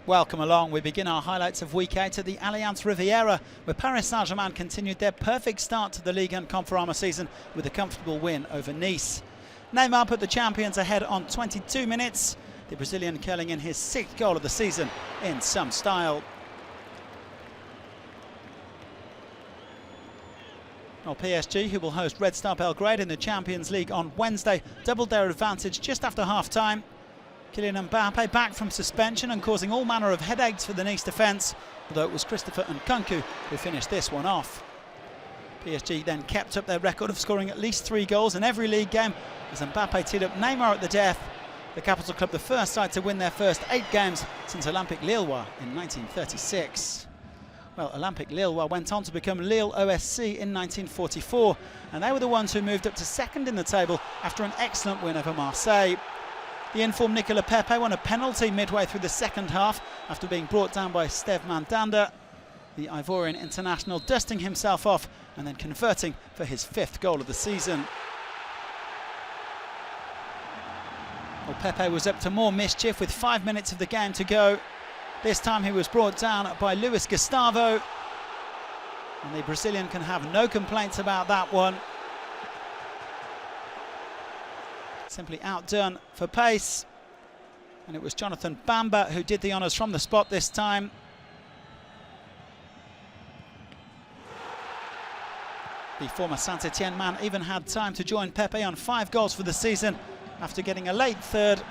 Welcome along. We begin our highlights of week 8 at the Allianz Riviera, where Paris Saint-Germain continued their perfect start to the Ligue and Conforama season with a comfortable win over Nice. NEYMAR put the champions ahead on 22 minutes, the Brazilian curling in his 6th goal of the season in some style. Well, PSG, who will host Red Star Belgrade in the Champions League on Wednesday, doubled their advantage just after half-time. Kylian Mbappe back from suspension and causing all manner of headaches for the Nice defence, although it was Christopher Nkunku who finished this one off. PSG then kept up their record of scoring at least 3 goals in every league game as Mbappe teed up NEYMAR at the death. The capital club the first side to win their first 8 games since Olympique in 1936. Well, Olympique went on to become Lille OSC in 1944, and they were the ones who moved up to second in the table after an excellent win over Marseille. The informed Nicolas won a penalty midway through the second half after being brought down by Steve Mandanda. The Ivorian international dusting himself off and then converting for his 5th goal of the season. Well, Pepe was up to more mischief with 5 minutes of the game to go. This time he was brought down by Luis Gustavo, and the Brazilian can have no complaints about that one. Simply outdone for pace, and it was Jonathan Bamba who did the honours from the spot this time. The former Saint-Etienne man even had time to join Pepe on 5 goals for the season after getting a late third.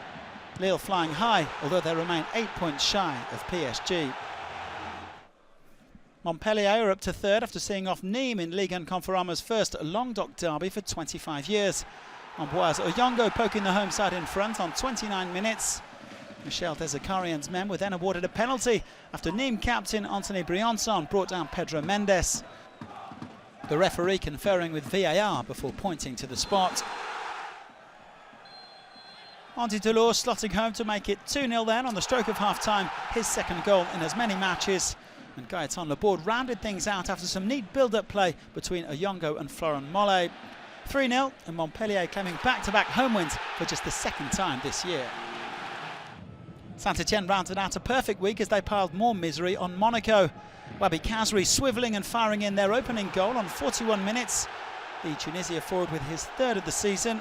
Lille flying high, although they remain 8 points shy of PSG. Montpellier are up to 3rd after seeing off Nîmes in Ligue and Conforama's first Languedoc derby for 25 years. Ambroise Oyongo poking the home side in front on 29 minutes. Michel Desakarian's men were then awarded a penalty after Nîmes captain Anthony Briançon brought down Pedro Mendes. The referee conferring with VAR before pointing to the spot. Andy Toulouse slotting home to make it 2-0 then on the stroke of half-time, his 2nd goal in as many matches. And Gaëtan Laborde rounded things out after some neat build-up play between Oyongo and Florent Mollet. 3-0, and Montpellier claiming back-to-back home wins for just the 2nd time this year. Saint-Etienne rounded out a perfect week as they piled more misery on Monaco. Wahbi KHAZRI swivelling and firing in their opening goal on 41 minutes. The Tunisia forward with his 3rd of the season.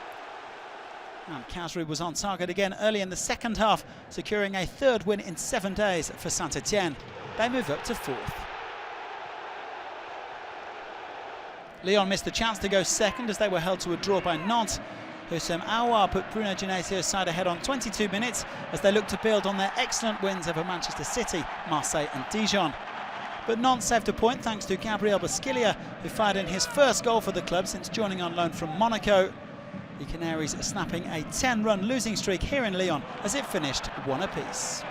And KHAZRI was on target again early in the second half, securing a 3rd win in 7 days for Saint-Etienne. They move up to 4th. Lyon missed the chance to go 2nd as they were held to a draw by Nantes. Houssem Aouar put Bruno Genesio's side ahead on 22 minutes as they looked to build on their excellent wins over Manchester City, Marseille and Dijon. But Nantes saved a point thanks to Gabriel Basquilia, who fired in his 1st goal for the club since joining on loan from Monaco. The Canaries snapping a 10-run losing streak here in Lyon as it finished 1 apiece.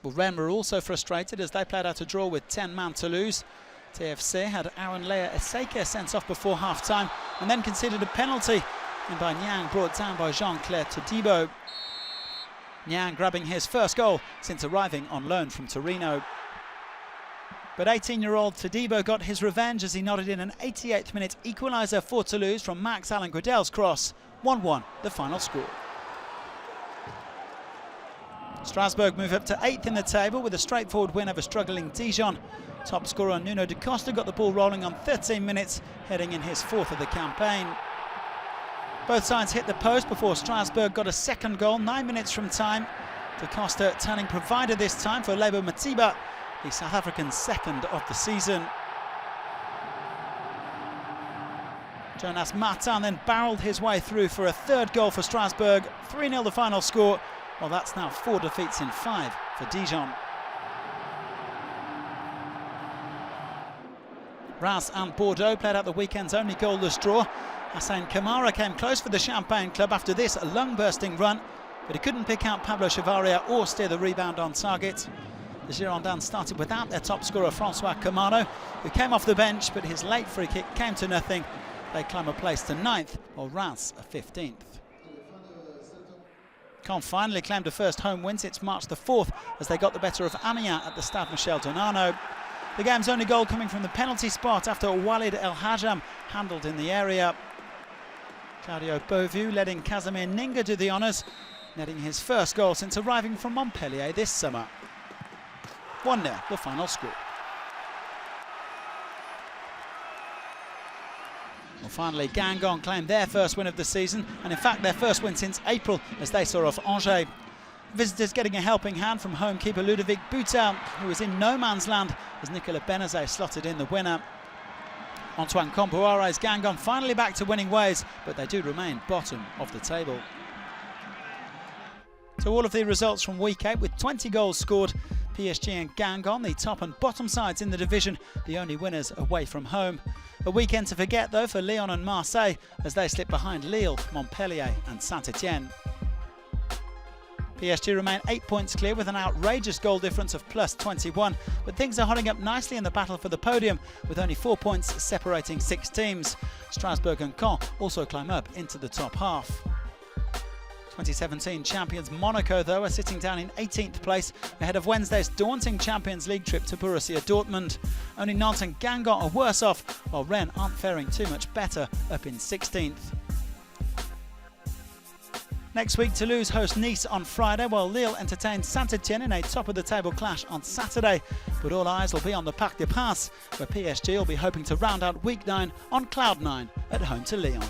Well, Rennes were also frustrated as they played out a draw with 10-man Toulouse. TFC had Aaron Lea Eseke sent off before half-time and then conceded a penalty in by Niang, brought down by Jean-Claire Todibo. Niang grabbing his 1st goal since arriving on loan from Torino. But 18-year-old Todibo got his revenge as he nodded in an 88th minute equaliser for Toulouse from Max Allen Gradell's cross. 1-1 the final score. Strasbourg move up to 8th in the table with a straightforward win over struggling Dijon. Top scorer Nuno da Costa got the ball rolling on 13 minutes, heading in his 4th of the campaign. Both sides hit the post before Strasbourg got a 2nd goal 9 minutes from time. Da Costa turning provider this time for Lebo Matiba, the South African's 2nd of the season. Jonas Martin then barrelled his way through for a 3rd goal for Strasbourg. 3-0 the final score. Well, that's now 4 defeats in 5 for Dijon. Reims and Bordeaux played out the weekend's only goalless draw. Hassan Kamara came close for the Champagne club after this lung-bursting run, but he couldn't pick out Pablo Chavaria or steer the rebound on target. The Girondins started without their top scorer Francois Camano, who came off the bench, but his late free kick came to nothing. They climb a place to 9th, while Reims are 15th. Caen finally claimed a first home win since March the 4th as they got the better of Amiens at the Stade Michel Donano. The game's only goal coming from the penalty spot after Walid El Hajam handled in the area. Claudio Beauvue letting Casimir NINGA do the honours, netting his first goal since arriving from Montpellier this summer. 1-0 the final score. Well, finally, Guingamp claimed their first win of the season, and in fact their first win since April as they saw off Angers. Visitors getting a helping hand from homekeeper Ludovic Butel, who was in no man's land as Nicolas BENEZET slotted in the winner. Antoine Campoare's Guingamp finally back to winning ways, but they do remain bottom of the table. So all of the results from week 8 with 20 goals scored. PSG and Guingamp, the top and bottom sides in the division, the only winners away from home. A weekend to forget though for Lyon and Marseille as they slip behind Lille, Montpellier and Saint-Etienne. PSG remain 8 points clear with an outrageous goal difference of +21, but things are holding up nicely in the battle for the podium with only 4 points separating 6 teams. Strasbourg and Caen also climb up into the top half. 2017 champions Monaco, though, are sitting down in 18th place ahead of Wednesday's daunting Champions League trip to Borussia Dortmund. Only Nantes and Guingamp are worse off, while Rennes aren't faring too much better, up in 16th. Next week, Toulouse host Nice on Friday, while Lille entertains Saint-Etienne in a top-of-the-table clash on Saturday. But all eyes will be on the Parc des Princes, where PSG will be hoping to round out Week 9 on cloud 9 at home to Lyon.